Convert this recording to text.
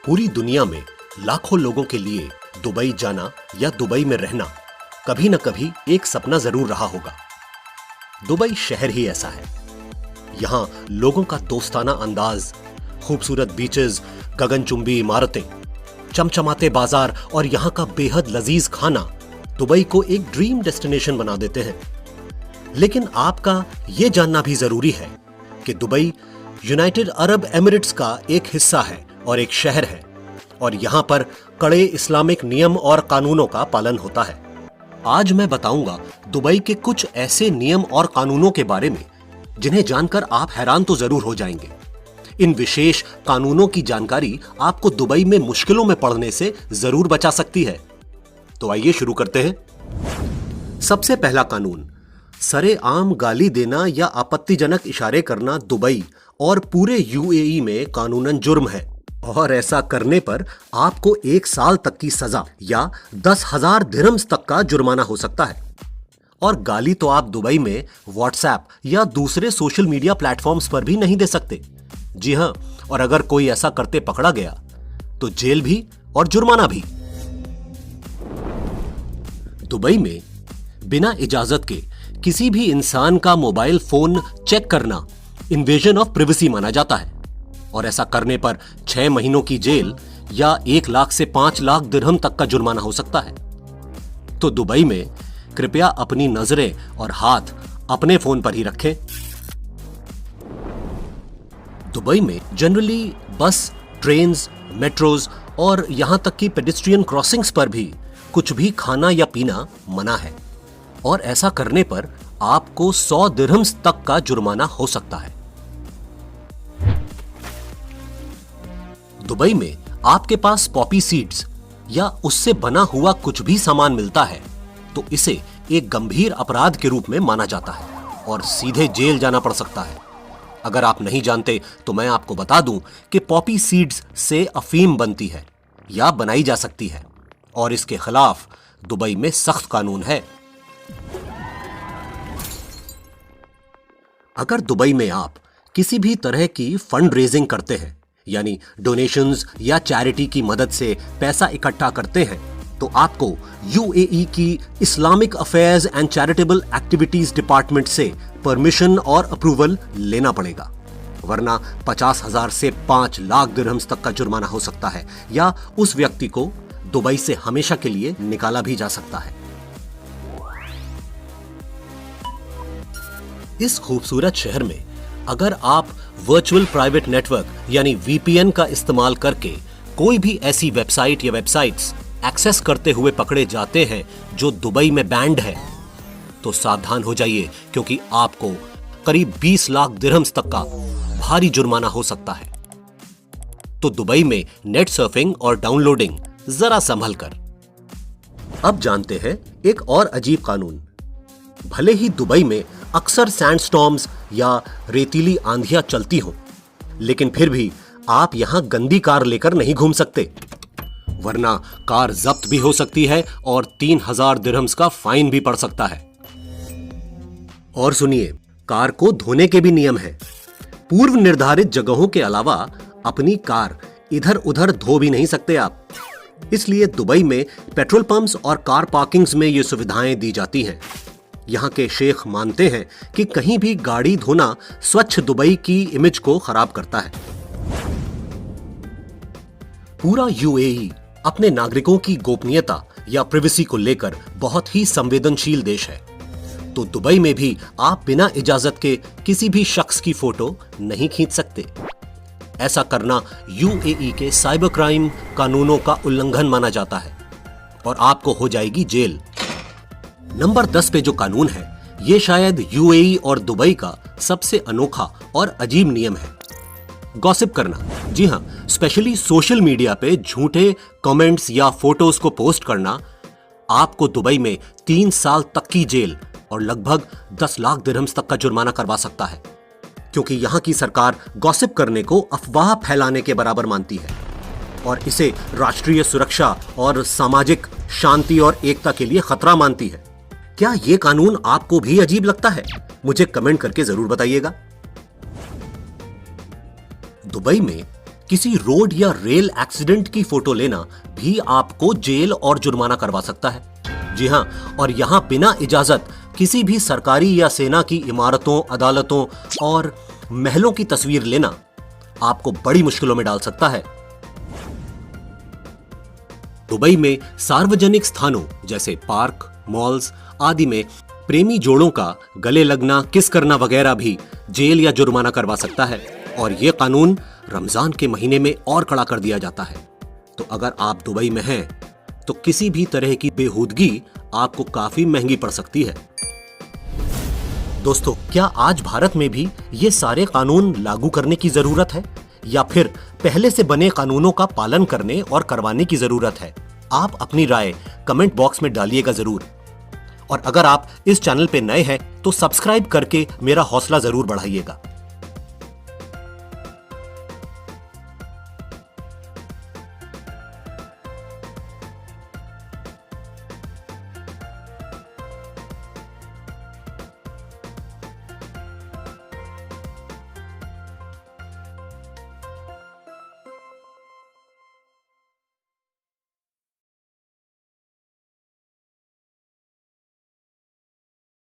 पूरी दुनिया में लाखों लोगों के लिए दुबई जाना या दुबई में रहना कभी न कभी एक सपना जरूर रहा होगा। दुबई शहर ही ऐसा है। यहां लोगों का दोस्ताना अंदाज, खूबसूरत बीचेस, गगनचुंबी इमारतें, चमचमाते बाजार और यहां का बेहद लजीज खाना दुबई को एक ड्रीम डेस्टिनेशन बना देते हैं। लेकिन आपका यह जानना भी जरूरी है कि दुबई यूनाइटेड अरब एमिरेट्स का एक हिस्सा है और एक शहर है, और यहां पर कड़े इस्लामिक नियम और कानूनों का पालन होता है। आज मैं बताऊंगा दुबई के कुछ ऐसे नियम और कानूनों के बारे में जिन्हें जानकर आप हैरान तो जरूर हो जाएंगे। इन विशेष कानूनों की जानकारी आपको दुबई में मुश्किलों में पड़ने से जरूर बचा सकती है। तो आइए शुरू करते हैं। सबसे पहला कानून, सरेआम गाली देना या आपत्तिजनक इशारे करना दुबई और पूरे यूएई में कानूनन जुर्म है, और ऐसा करने पर आपको 1 साल तक की सजा या 10,000 दिरहम्स तक का जुर्माना हो सकता है। और गाली तो आप दुबई में व्हाट्सएप या दूसरे सोशल मीडिया प्लेटफॉर्म्स पर भी नहीं दे सकते। जी हां, और अगर कोई ऐसा करते पकड़ा गया तो जेल भी और जुर्माना भी। दुबई में बिना इजाजत के किसी भी इंसान का मोबाइल फोन चेक करना इन्वेजन ऑफ प्रिवेसी माना जाता है, और ऐसा करने पर 6 महीनों की जेल या 1 लाख से 5 लाख दिरहम तक का जुर्माना हो सकता है। तो दुबई में कृपया अपनी नजरें और हाथ अपने फोन पर ही रखें। दुबई में जनरली बस, ट्रेन्स, मेट्रोज और यहां तक कि पेडेस्ट्रियन क्रॉसिंग्स पर भी कुछ भी खाना या पीना मना है, और ऐसा करने पर आपको 100 दिरहम्स तक का जुर्माना हो सकता है। दुबई में आपके पास पॉपी सीड्स या उससे बना हुआ कुछ भी सामान मिलता है तो इसे एक गंभीर अपराध के रूप में माना जाता है और सीधे जेल जाना पड़ सकता है। अगर आप नहीं जानते तो मैं आपको बता दूं कि पॉपी सीड्स से अफीम बनती है या बनाई जा सकती है, और इसके खिलाफ दुबई में सख्त कानून है। अगर दुबई में आप किसी भी तरह की फंड रेजिंग करते हैं, यानी डोनेशंस या चैरिटी की मदद से पैसा इकट्ठा करते हैं, तो आपको यूएई की Islamic affairs and charitable activities department से परमिशन और अप्रूवल लेना पड़ेगा, वरना 50,000 से 5 लाख दिरहम्स तक का जुर्माना हो सकता है, या उस व्यक्ति को दुबई से हमेशा के लिए निकाला भी जा सकता है। इस खूबसूरत शहर में अगर आप वर्चुअल प्राइवेट नेटवर्क यानी वीपीएन का इस्तेमाल करके कोई भी ऐसी वेबसाइट या वेबसाइट्स एक्सेस करते हुए पकड़े जाते हैं जो दुबई में बैंड है, तो सावधान हो जाइए, क्योंकि आपको करीब 20 लाख दिरहम्स तक का भारी जुर्माना हो सकता है। तो दुबई में नेट सर्फिंग और डाउनलोडिंग जरा संभल कर। अब जानते हैं एक और अजीब कानून। भले ही दुबई में अक्सर सैंडस्टॉर्म्स या रेतीली आंधियां चलती हों, लेकिन फिर भी आप यहां गंदी कार लेकर नहीं घूम सकते, वरना कार जब्त भी हो सकती है और 3,000 दिरहम्स का फाइन भी पड़ सकता है। और सुनिए, कार को धोने के भी नियम हैं। पूर्व निर्धारित जगहों के अलावा अपनी कार इधर उधर धो भी नहीं सकते आप। इसलिए दुबई में पेट्रोल पंप्स और कार पार्किंग्स में ये सुविधाएं दी जाती हैं। यहां के शेख मानते हैं कि कहीं भी गाड़ी धोना स्वच्छ दुबई की इमेज को खराब करता है। पूरा यूएई अपने नागरिकों की गोपनीयता या प्रिवेसी को लेकर बहुत ही संवेदनशील देश है, तो दुबई में भी आप बिना इजाजत के किसी भी शख्स की फोटो नहीं खींच सकते। ऐसा करना यूएई के साइबर क्राइम कानूनों का उल्लंघन माना जाता है और आपको हो जाएगी जेल। नंबर 10 पे जो कानून है, ये शायद यूएई और दुबई का सबसे अनोखा और अजीब नियम है, गॉसिप करना। जी हां, स्पेशली सोशल मीडिया पे झूठे कमेंट्स या फोटोज को पोस्ट करना आपको दुबई में 3 साल तक की जेल और लगभग 10 लाख दिरहम्स तक का जुर्माना करवा सकता है, क्योंकि यहां की सरकार गॉसिप करने को अफवाह फैलाने के बराबर मानती है और इसे राष्ट्रीय सुरक्षा और सामाजिक शांति और एकता के लिए खतरा मानती है। क्या यह कानून आपको भी अजीब लगता है? मुझे कमेंट करके जरूर बताइएगा। दुबई में किसी रोड या रेल एक्सीडेंट की फोटो लेना भी आपको जेल और जुर्माना करवा सकता है। जी हां, और यहां बिना इजाजत किसी भी सरकारी या सेना की इमारतों, अदालतों और महलों की तस्वीर लेना आपको बड़ी मुश्किलों में डाल सकता है। दुबई में सार्वजनिक स्थानों जैसे पार्क, मॉल्स आदि में प्रेमी जोड़ों का गले लगना, किस करना वगैरह भी जेल या जुर्माना करवा सकता है, और यह कानून रमजान के महीने में और कड़ा कर दिया जाता है। तो अगर आप दुबई में हैं तो किसी भी तरह की बेहूदगी आपको काफी महंगी पड़ सकती है। दोस्तों, क्या आज भारत में भी ये सारे कानून लागू करने की जरूरत है या फिर पहले से बने कानूनों का पालन करने और करवाने की जरूरत है? आप अपनी राय कमेंट बॉक्स में डालिएगा जरूर। और अगर आप इस चैनल पे नए हैं तो सब्सक्राइब करके मेरा हौसला जरूर बढ़ाइएगा।